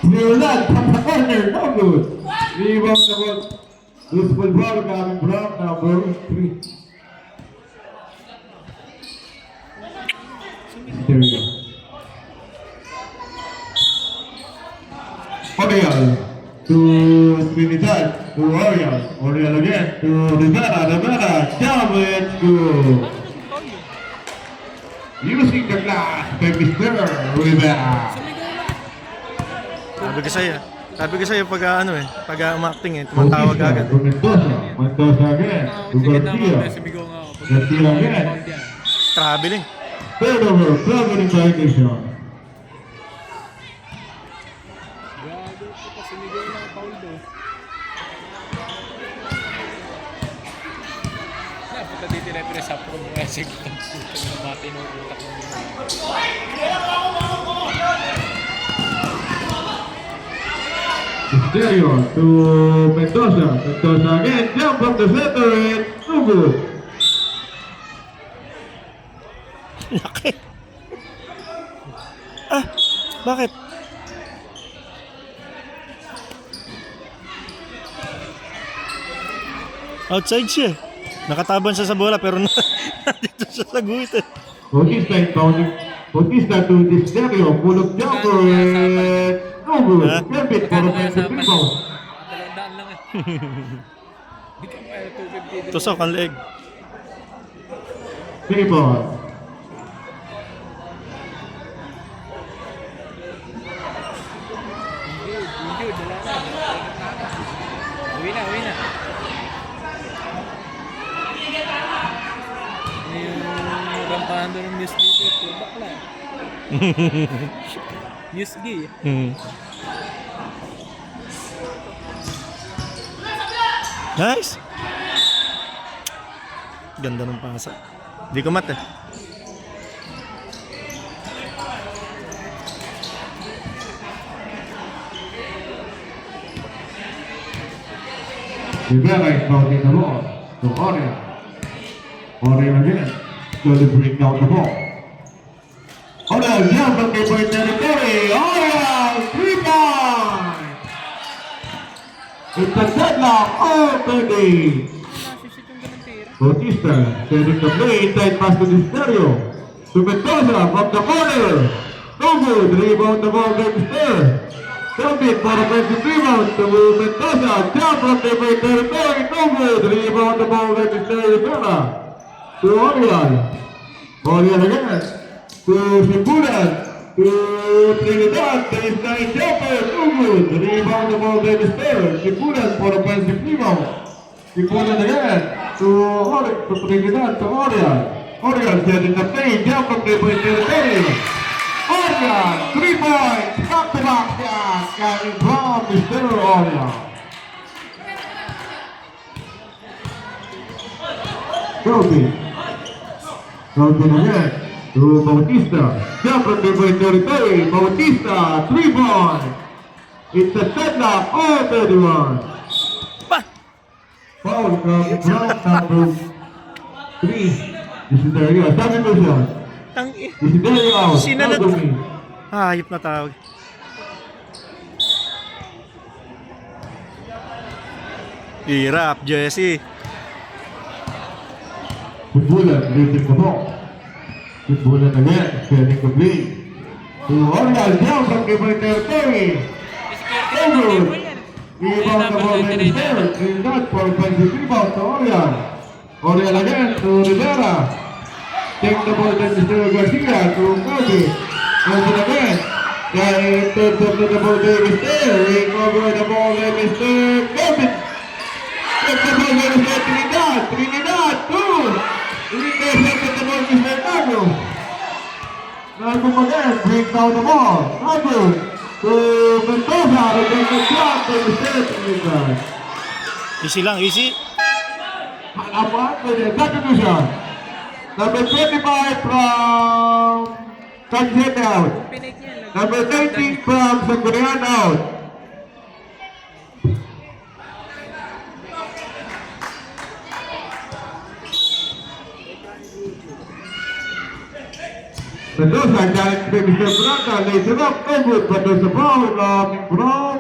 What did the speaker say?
Leonard from the corner, no good. Rebound the ball. Useful ball coming from number 3. There we go. Oriel to Trinidad, to Oriel. Oriel again to Rivera. Rivera, jump it, good. Using the glass by Mr. Rivera. Sabi ko sa'yo pag pag umakting tumatawag agad. Mendoza again, to Garcia. Garcia again. Traveling. Turnover, traveling violation. Stereo to Mendoza. Mendoza again, jump from the center and no good. Laki. Bakit? Outside siya. Nakataban siya sa bola pero nandito siya sa guhit. Bautista inbounding. Bautista to the stereo. Full of jumper and no good. Gambit for offensive rebound. Tusok ang leg. Rebound. Uwi na. Yung rampahan doon ng News dito, bakla. News gay. Nice. Ganda ng pasa. Hindi ko mat Rivera is mounting the ball to Oriel. Oriel again. Slowly bring down the ball. Oriel jump from the point territory. Oriel, 3 points. It's a deadlock. Oh, 30. Bautista setting the play inside pass to the stereo. To Mendoza from the corner. No good. Rebound the ball by Mister. Gambit for offensive rebound to Mendoza. Jump from the point territory. No good. Rebound the ball by Mister Rivera. To Oriel. Oriel again. To Sibulan. To Trinidad. Baseline jumper. No good. Rebound the ball by Mister. Sibulan for offensive rebound. Sibulan again. To Trinidad. To Oriel. Oriel setting the play. Jump from the point territory. Oriel, 3 points, back-to-back shot, coming from Mr. Oriel. Kelvin again to Bautista, jump from the point territory, Bautista, 3 points. It's a deadlock, all 31. Foul coming from number 3. This is the area, 7%. Sinanad. Hayop na tawag. Hirap, Jesse. Sibulan losing the ball. Sibulan again, setting the play. To Oriel, down from the point territory. Over. Rebound the ball by the center. Trinidad for offensive rebound to Oriel. Oriel again to Rivera. Take the ball by Mr. Garcia to Kobe. Kobe again. Then turns up to the ball by Mr. Recover the ball by Mr. Kobe. Take the ball by Mr. Trinidad. Trinidad, 2. Intercept the ball by Mr. Nago. Nago again. Bring down the ball. Nago to Mendoza. Again the shot by Mr. Trinidad. Easy lang, easy. Halapan by the substitution. Number 25 from Sanjay out. Number 19 from Sagurian out. Mendoza, galing kay Mr. Braga, laser up, no good, but there's a foul, Brown.